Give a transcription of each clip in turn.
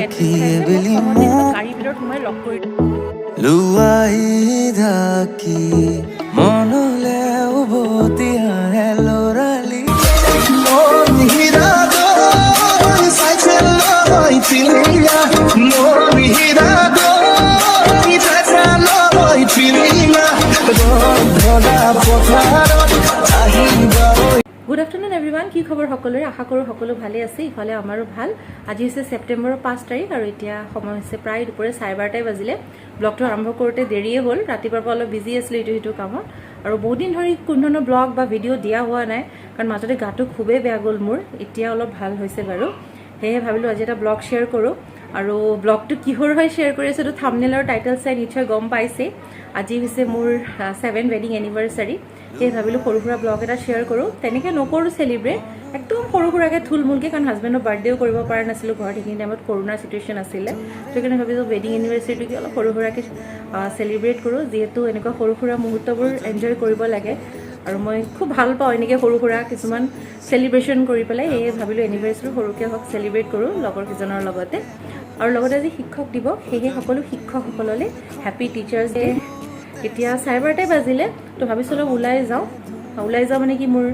গাড়ীৰ ভিতৰত সোমাই লক কৰি লুৱাই ঢাকি মনলে উভতি আহে লৰালি মহিৰা গৈ চাইছে লৈ চিলিয়া মহিৰা গৈ চাইছে লৈ চিলিয়া ধৰা পথাৰত আহিবা। গুড আফটাৰনুন এভৰিৱান, কি খবৰ সকলোৰে? আশা কৰোঁ সকলো ভালে আছে। ইফালে আমাৰো ভাল। আজি হৈছে ছেপ্টেম্বৰৰ 5 তাৰিখ আৰু এতিয়া সময় হৈছে প্ৰায় দুপৰীয়া 12:30 বাজিলে। ব্লগটো আৰম্ভ কৰোঁতে দেৰিয়ে হ'ল, ৰাতিপুৱাৰ পৰা অলপ বিজি আছিলোঁ ইটো কামত আৰু বহুত দিন ধৰি কোনো ধৰণৰ ব্লগ বা ভিডিঅ' দিয়া হোৱা নাই, কাৰণ মাজতে গাটো খুবেই বেয়া গ'ল মোৰ। এতিয়া অলপ ভাল হৈছে বাৰু, সেয়ে ভাবিলোঁ আজি এটা ব্লগ শ্বেয়াৰ কৰোঁ। আৰু ব্লগটো কিহৰ হয় শ্বেয়াৰ কৰি আছোঁ, এইটো থাম্বনেইল আৰু টাইটেল চাই নিশ্চয় গম পাইছে। আজি হৈছে মোৰ 7th ৱেডিং এনিভাৰ্চাৰী, সেয়ে ভাবিলোঁ সৰু সুৰা ব্লগ এটা শ্বেয়াৰ কৰোঁ। তেনেকৈ নকৰোঁ চেলিব্ৰেট, একদম সৰু সুৰাকৈ থুলমূলকৈ, কাৰণ হাজবেণ্ডৰ বাৰ্থডেও কৰিব পৰা নাছিলোঁ ঘৰত, সেইখিনি টাইমত কৰোণাৰ চিটুৱেশ্যন আছিলে। সেইকাৰণে ভাবিছোঁ ৱেডিং এনিভাৰ্চাৰীটোকে অলপ সৰু সুৰাকৈ চেলিব্ৰেট কৰোঁ, যিহেতু এনেকুৱা সৰু সুৰা মুহূৰ্তবোৰ এনজয় কৰিব লাগে আৰু মই খুব ভাল পাওঁ এনেকৈ সৰু সুৰা কিছুমান চেলিব্ৰেশ্যন কৰি পেলাই। সেয়ে ভাবিলোঁ এনিভাৰ্চাৰী সৰুকৈ হওক চেলিব্ৰেট কৰোঁ লগৰ কেইজনৰ লগতে। আৰু লগতে আজি শিক্ষক দিৱস, সেয়েহে সকলো শিক্ষকসকললৈ হেপী টিচাৰ্ছ ডে। এতিয়া 12:30 বাজিলে, তো ভাবিছোঁ অলপ ওলাই যাওঁ মানে কি, মোৰ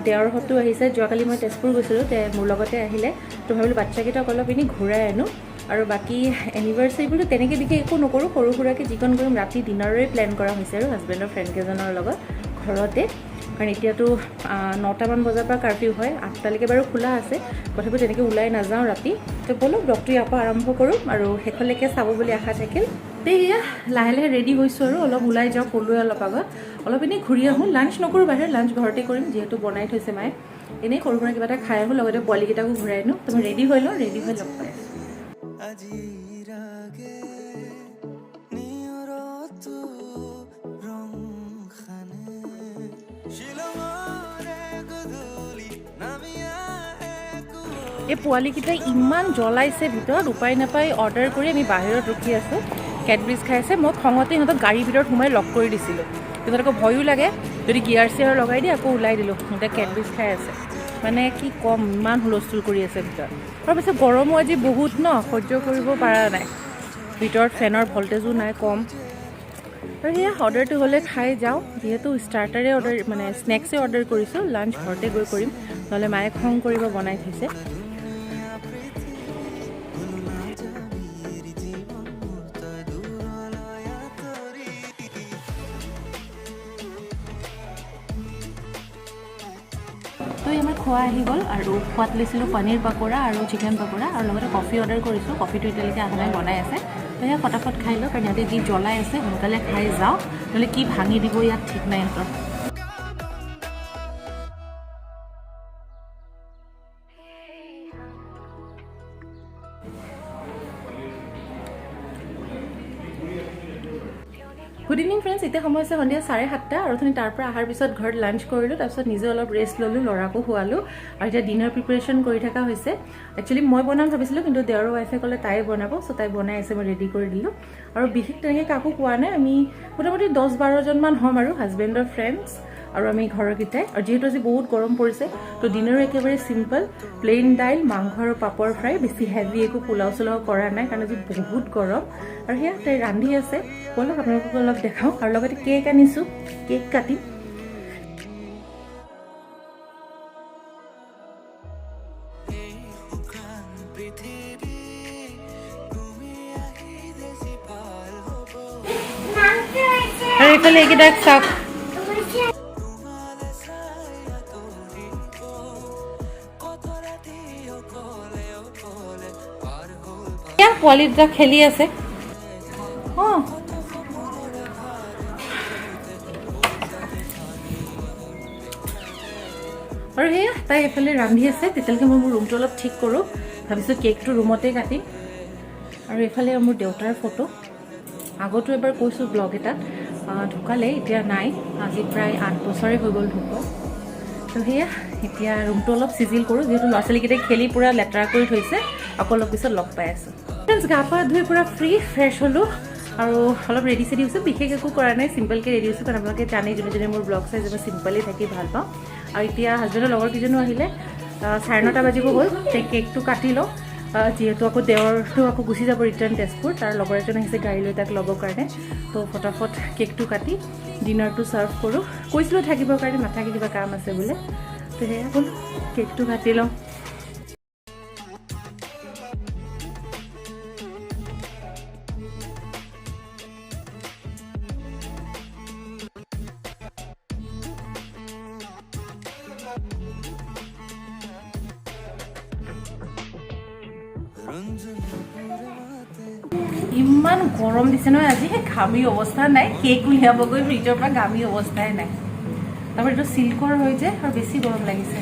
দেওৰহঁতো আহিছে। যোৱাকালি মই তেজপুৰ গৈছিলোঁ, মোৰ লগতে আহিলে, তো ভাবিলোঁ বাচ্ছাকেইটাক অলপ এনেই ঘূৰাই আনো। আৰু বাকী এনিভাৰ্চাৰী বুলি তেনেকৈ বিশেষ একো নকৰোঁ, সৰু সুৰাকৈ যিকণ কৰিম। ৰাতি ডিনাৰৰে প্লেন কৰা হৈছে আৰু হাজবেণ্ডৰ ফ্ৰেণ্ড কেইজনৰ লগত ঘৰতে, কাৰণ এতিয়াতো 9টামান বজাৰ পৰা কাৰ্ফিউ হয়, 8টালৈকে বাৰু খোলা আছে। তথাপিও তেনেকৈ ওলাই নাযাওঁ ৰাতি। তো ব'লক ব্লগটো ইয়াৰ পৰা আৰম্ভ কৰোঁ আৰু শেষলৈকে চাব বুলি আশা থাকিল। এয়া লাহে লাহে ৰেডি হৈছোঁ আৰু অলপ ওলাই যাওঁ, ক'লোৱে অলপ আগত। অলপ এনেই ঘূৰি আহোঁ, লাঞ্চ নকৰোঁ বাহিৰত, লাঞ্চ ঘৰতে কৰিম, যিহেতু বনাই থৈছে মায়ে। এনেই সৰু সুৰা কিবা এটা খাই আহোঁ, লগতে পোৱালীকেইটাকো ঘূৰাই আনো। তো মই ৰেডি হৈ লওঁ, ৰেডি হৈ লগ পাই আছোঁ। এই পোৱালীকেইটাই ইমান জ্বলাইছে ভিতৰত, উপায় নাপায় অৰ্ডাৰ কৰি আমি বাহিৰত ৰখি আছোঁ। কেডবেৰিজ খাই আছে। মই খঙতে সিহঁতক গাড়ীৰ ভিতৰত সোমাই লক কৰি দিছিলোঁ, পিছত আকৌ ভয়ো লাগে যদি গিয়াৰ চিয়াৰ লগাই দিয়ে, আকৌ ওলাই দিলোঁ। সিহঁতে কেডবেৰিজ খাই আছে, মানে কি ক'ম, ইমান হুলস্থুল কৰি আছে ভিতৰত। আৰু পিছত গৰমো আজি বহুত ন, সহ্য কৰিব পৰা নাই, ভিতৰত ফেনৰ ভল্টেজো নাই, কম। আৰু সেয়া অৰ্ডাৰটো হ'লে খাই যাওঁ, যিহেতু ষ্টাৰ্টাৰে অৰ্ডাৰ মানে স্নেক্সে অৰ্ডাৰ কৰিছোঁ। লাঞ্চ ঘৰতে গৈ কৰিম, নহ'লে মায়ে খং কৰিব বনাই থৈছে। তো আমাৰ খোৱা আহি গ'ল আৰু খোৱাত লৈছিলোঁ পনীৰ পকোৰা আৰু চিকেন পকোৰা, আৰু লগতে কফি অৰ্ডাৰ কৰিছোঁ। কফিটো এতিয়ালৈকে অহা নাই, বনাই আছে। তো সেয়া ফটাফট খাই লওঁ, কাৰণ সিহঁতে যি জ্বলাই আছে, সোনকালে খাই যাওঁ, নহ'লে কি ভাঙি দিব ইয়াত ঠিক নাই সিহঁতৰ। গুড ইভিনিং ফ্ৰেণ্ডছ, এতিয়া সময় হৈছে সন্ধিয়া 7:30 আৰু অথনি তাৰ পৰা অহাৰ পিছত ঘৰত লাঞ্চ কৰিলোঁ, তাৰপিছত নিজে অলপ ৰেষ্ট ল'লোঁ, ল'ৰাকো খোৱালোঁ আৰু এতিয়া ডিনাৰ প্ৰিপেৰেশ্যন কৰি থকা হৈছে। একচুৱেলি মই বনাম ভাবিছিলোঁ, কিন্তু দেওৰৰ ৱাইফে ক'লে তাই বনাব, চ' তাই বনাই আছে, মই ৰেডি কৰি দিলোঁ। আৰু বিশেষ তেনেকৈ কাকো কোৱা নাই, আমি মোটামুটি 10-12জনমান হ'ম আৰু হাজবেণ্ডৰ ফ্ৰেণ্ডছ আৰু আমি ঘৰৰকেইটাই। আৰু যিহেতু আজি বহুত গৰম পৰিছে, তো ডিনাৰো একেবাৰে চিম্পল, প্লেইন দাইল, মাংস আৰু পাপৰ ফ্ৰাই, বেছি হেভি একো পোলাও চোলাও কৰা নাই, কাৰণ আজি বহুত গৰম। আৰু সেয়া তাই ৰান্ধি আছে, ব'লক আপোনালোকক অলপ দেখাওঁ। আৰু লগতে কেক আনিছোঁ, কেক কাটিম। আৰু এইফালে এইকেইটাক চাওক, পোৱালি দুটা খেলি আছে। অঁ, আৰু সেয়া তাই এইফালে ৰান্ধি আছে, তেতিয়ালৈকে মই মোৰ ৰুমটো অলপ ঠিক কৰোঁ। ভাবিছোঁ কেকটো ৰুমতে কাটিম। আৰু এইফালে মোৰ দেউতাৰ ফটো, আগতো এবাৰ কৈছোঁ ব্লগ এটাত, ঢুকালে, এতিয়া নাই, আজি প্ৰায় 8 বছৰে হৈ গ'ল ঢুকোৱা। তো সেয়া এতিয়া ৰুমটো অলপ চিজিল কৰোঁ, যিহেতু ল'ৰা ছোৱালীকেইটাই খেলি পূৰা লেতেৰা কৰি থৈছে। আকৌ অলপ পিছত লগ পাই আছোঁ। ফ্ৰেণ্ডছ, গা পা ধুই পূৰা ফ্ৰেছ হ'লোঁ আৰু অলপ ৰেডি চেডি হৈছোঁ। বিশেষ একো কৰা নাই, চিম্পলকৈ ৰেডি হৈছোঁ, কাৰণ আপোনালোকে জানেই, যোনে মোৰ ব্লগ চাই মই চিম্পলি থাকি ভাল পাওঁ। আৰু এতিয়া হাজবেণ্ডৰ লগৰ কেইজনো আহিলে, 9:30 বাজিব হ'ল, কেকটো কাটি লওঁ যিহেতু আকৌ দেওৰটো আকৌ গুচি যাব ৰিটাৰ্ণ তেজপুৰ, তাৰ লগৰ এজন আহিছে গাড়ী লৈ তাক ল'বৰ কাৰণে। তো ফটাফট কেকটো কাটি ডিনাৰটো ছাৰ্ভ কৰোঁ। কৈছিলোঁ থাকিবৰ কাৰণে, নাথাকি কিবা কাম আছে বোলে। তো সেয়া হ'ল, কেকটো কাটি লওঁ। ইমান গৰম দিছে নহয় আজি, ঘামি অৱস্থা নাই। কেক উলিয়াব গৈ ফ্ৰিজৰ পৰা ঘামি অৱস্থাই নাই। তাৰপৰা এইটো চিল্কৰ হৈ যায় আৰু বেছি গৰম লাগিছে।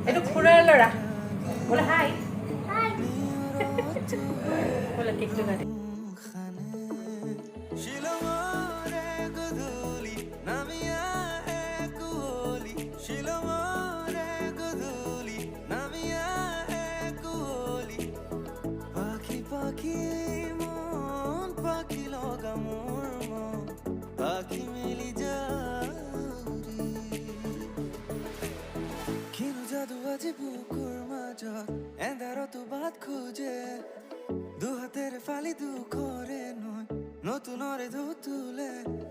এইটো খুৰাৰ ল'ৰা বোলে হাই বোলে কেকটো কাটি বুকুৰ মাজত এন্ধাৰতো বাট খোজে, দুহাতেৰে ফালি দুখৰে নয় নতুনৰে ধুতুলে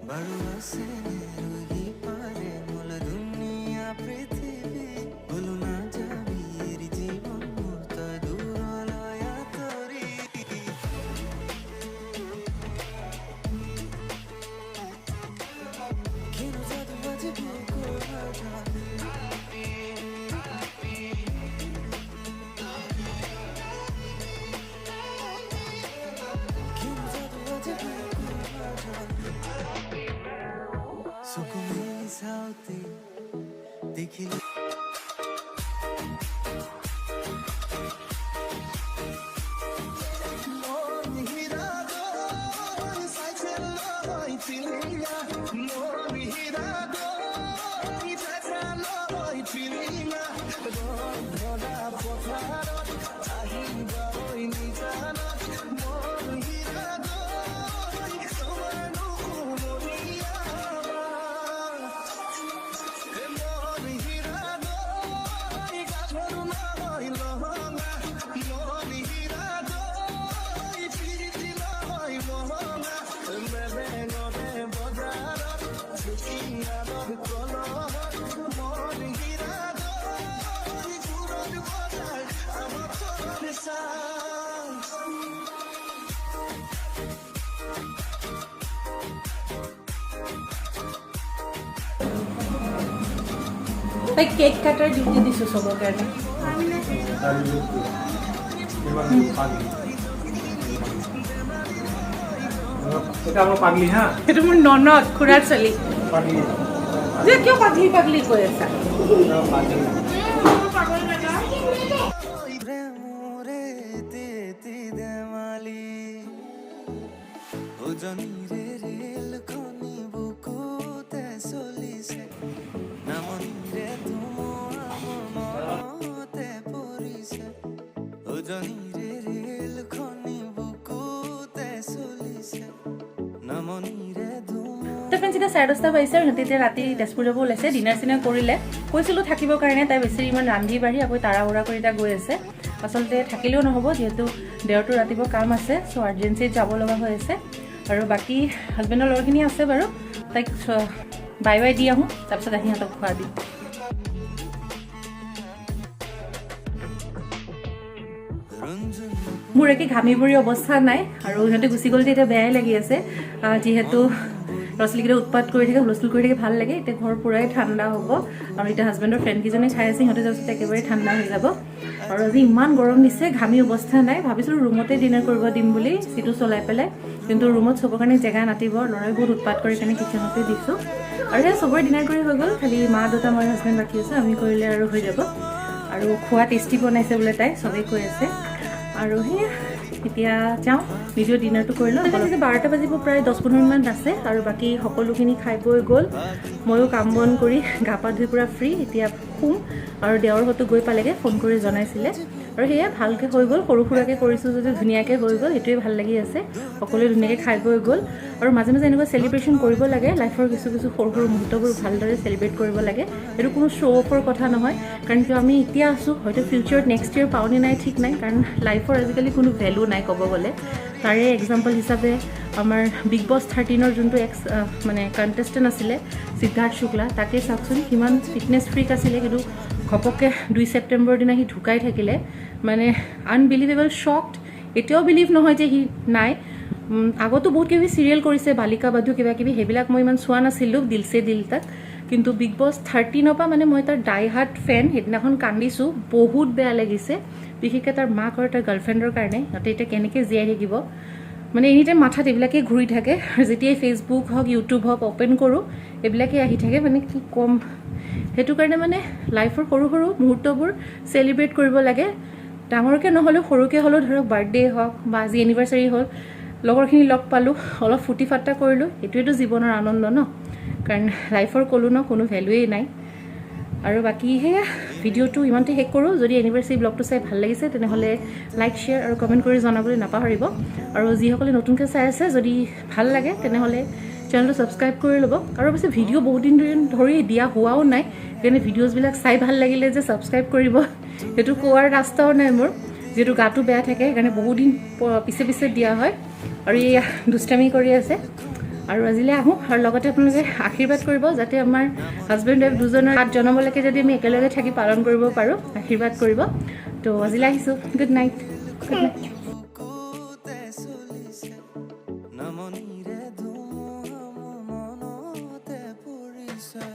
বাৰু আছে ৰহি পাৰে মূল দুনিয়া পৃথিৱী বলো না যাবি জীৱন মোৰ তই দূৰলৈ আঁতৰি। কিনো যাদু আজি বুকুৰ মাজত সাউতে দেখিলে তাই কেক কাটাৰ ডিউটি দিছো সবাৰ কাৰণে। এটা আমাৰ পাগলি, হ্যাঁ এটা মোৰ ননদ খুড়াৰ ছোৱালী। পাগলি যে কিয় পাগলি পাগলি কৈ আছা? ফ্ৰেণ্ডছ, এতিয়া 10:30 বাজিছে আৰু সিহঁতে এতিয়া ৰাতি তেজপুৰ যাব ওলাইছে। ডিনাৰ চিনাৰ কৰিলে, কৈছিলোঁ থাকিবৰ কাৰণে। তাই বেছি ইমান ৰান্ধি বাঢ়ি আকৌ তাড়াহুড়া কৰি তাই গৈ আছে। আচলতে থাকিলেও নহ'ব, যিহেতু দেওৰটো ৰাতিপুৱা কাম আছে, চ' আৰ্জেঞ্চিত যাব লগা হৈ আছে। আৰু বাকী হাজবেণ্ডৰ লগৰখিনি আছে বাৰু, তাইক বাই বাই দি আহোঁ, তাৰপিছত আহি সিহঁতক খোৱা দিম। মোৰ একে ঘামি ভৰি অৱস্থা নাই, আৰু সিহঁতে গুচি গ'ল যে এতিয়া বেয়াই লাগি আছে। যিহেতু ল'ৰা ছোৱালীকেইটা উৎপাত কৰি থাকে, হুলস্থুল কৰি থাকে, ভাল লাগে। এতিয়া ঘৰ পূৰাই ঠাণ্ডা হ'ব, আৰু এতিয়া হাজবেণ্ডৰ ফ্ৰেণ্ডকেইজনে খাই আছে, সিহঁতে তাৰপিছত একেবাৰে ঠাণ্ডা হৈ যাব। আৰু আজি ইমান গৰম দিছে, ঘামি অৱস্থা নাই। ভাবিছিলোঁ ৰুমতে ডিনাৰ কৰিব দিম বুলি চিটো চলাই পেলাই, কিন্তু ৰুমত চবৰ কাৰণে জেগা নাটিব, ল'ৰাই বহুত উৎপাত কৰি কাৰণে কিচেনতে দিছোঁ। আৰু সেই চবৰে ডিনাৰ কৰি হৈ গ'ল, খালি মা দেউতা মই হাজবেণ্ড বাকী আছে, আমি কৰিলে আৰু হৈ যাব। আৰু খোৱা টেষ্টি বনাইছে বোলে তাই, চবেই কৈ আছে। আৰু সেয়া এতিয়া যাওঁ, নিজৰ ডিনাৰটো কৰি লওঁ। তেনেকৈ 12টা বাজিব, প্ৰায় 10-15 মিনিট আছে। আৰু বাকী সকলোখিনি খাই বৈ গ'ল, ময়ো কাম বন কৰি গা পা ধুই পূৰা ফ্ৰী। এতিয়া শুম, আৰু দেওৰ হয়তো গৈ পালেগৈ, ফোন কৰি জনাইছিলে। আৰু সেয়া ভালকৈ হৈ গ'ল, সৰু সুৰাকৈ কৰিছোঁ যদি ধুনীয়াকৈ হৈ গ'ল, সেইটোৱে ভাল লাগি আছে। সকলোৱে ধুনীয়াকৈ খাই বৈ গ'ল। আৰু মাজে মাজে এনেকুৱা চেলিব্ৰেশ্যন কৰিব লাগে, লাইফৰ কিছু কিছু সৰু সৰু মুহূৰ্তবোৰ ভালদৰে চেলিব্ৰেট কৰিব লাগে। এইটো কোনো শ্ব' অফৰ কথা নহয়, কাৰণ কিয় আমি এতিয়া আছোঁ, হয়তো ফিউচাৰত নেক্সট ইয়েৰ পাওঁনে নাই ঠিক নাই, কাৰণ লাইফৰ আজিকালি কোনো ভেলু নাই ক'ব গ'লে। তাৰে এক্সাম্পল হিচাপে আমাৰ বিগ বছ 13ৰ যোনটো মানে কণ্টেষ্টেণ্ট আছিলে সিদ্ধাৰ্থ শুক্লা, তাকে চাওকচোন কিমান ফিটনেছ ফ্ৰীক আছিলে, কিন্তু ঘপককৈ 2 ছেপ্টেম্বৰৰ দিনা সি ঢুকাই থাকিলে। মানে আনবিলিভেবল শ্বকড। এতিয়াও বিলিভ নহয় যে সি নাই। আগতো বহুত কিবি চিৰিয়েল কৰিছে, বালিকা বাধু কিবা কিবি, সেইবিলাক মই ইমান চোৱা নাছিলোঁ, দিল সে দিল তাক। কিন্তু বিগ বছ 13ৰ পৰা মানে মই তাৰ ডাই হাৰ্ট ফেন। সেইদিনাখন কান্দিছোঁ, বহুত বেয়া লাগিছে, বিশেষকৈ তাৰ মাক আৰু তাৰ গাৰ্লফ্ৰেণ্ডৰ কাৰণে। সিহঁতে এতিয়া কেনেকৈ জীয়াই থাকিব, মানে এনি টাইম মাথাত এইবিলাকেই ঘূৰি থাকে। যেতিয়াই ফেচবুক হওক ইউটিউব হওক অ'পেন কৰোঁ, এইবিলাকেই আহি থাকে, মানে কি ক'ম। সেইটো কাৰণে মানে লাইফৰ সৰু সৰু মুহূৰ্তবোৰ চেলিব্ৰেট কৰিব লাগে, ডাঙৰকৈ নহ'লেও সৰুকৈ হ'লেও। ধৰক বাৰ্থডে হওক বা আজি এনিভাৰ্চাৰী হ'ল, লগৰখিনি লগ পালোঁ, অলপ ফূৰ্তি ফাৰ্তা কৰিলোঁ, সেইটোৱেতো জীৱনৰ আনন্দ ন। কাৰণ লাইফৰ ক'লোঁ ন, কোনো ভেলুৱেই নাই। আৰু বাকী সেয়া ভিডিঅ'টো ইমানতে শেষ কৰোঁ। যদি এনিভাৰ্চাৰী ব্লগটো চাই ভাল লাগিছে তেনেহ'লে লাইক শ্বেয়াৰ আৰু কমেণ্ট কৰি জনাবলৈ নাপাহৰিব। আৰু যিসকলে নতুনকৈ চাই আছে, যদি ভাল লাগে তেনেহ'লে চেনেলটো ছাবস্ক্ৰাইব কৰি ল'ব। আৰু অৱশ্যে ভিডিঅ' বহুত দিন ধৰি দিয়া হোৱাও নাই, সেইকাৰণে ভিডিঅ'জবিলাক চাই ভাল লাগিলে যে ছাবস্ক্ৰাইব কৰিব, সেইটো কোৱাৰ ৰাস্তাও নাই মোৰ, যিহেতু গাটো বেয়া থাকে, সেইকাৰণে বহুত দিন পিছে পিছে দিয়া হয়। আৰু এয়া দুষ্টামি কৰি আছে। আৰু আজিলৈ আহোঁ, আৰু লগতে আপোনালোকে আশীৰ্বাদ কৰিব যাতে আমাৰ হাজবেণ্ড ৱাইফ দুজনৰ 7 জনমলৈকে যদি আমি একেলগে থাকি পালন কৰিব পাৰোঁ, আশীৰ্বাদ কৰিব। তো আজিলৈ আহিছোঁ, গুড নাইট। Good night. বুকুতে চলিছে নামনিৰে ধুমুহা মনতে পৰিছে।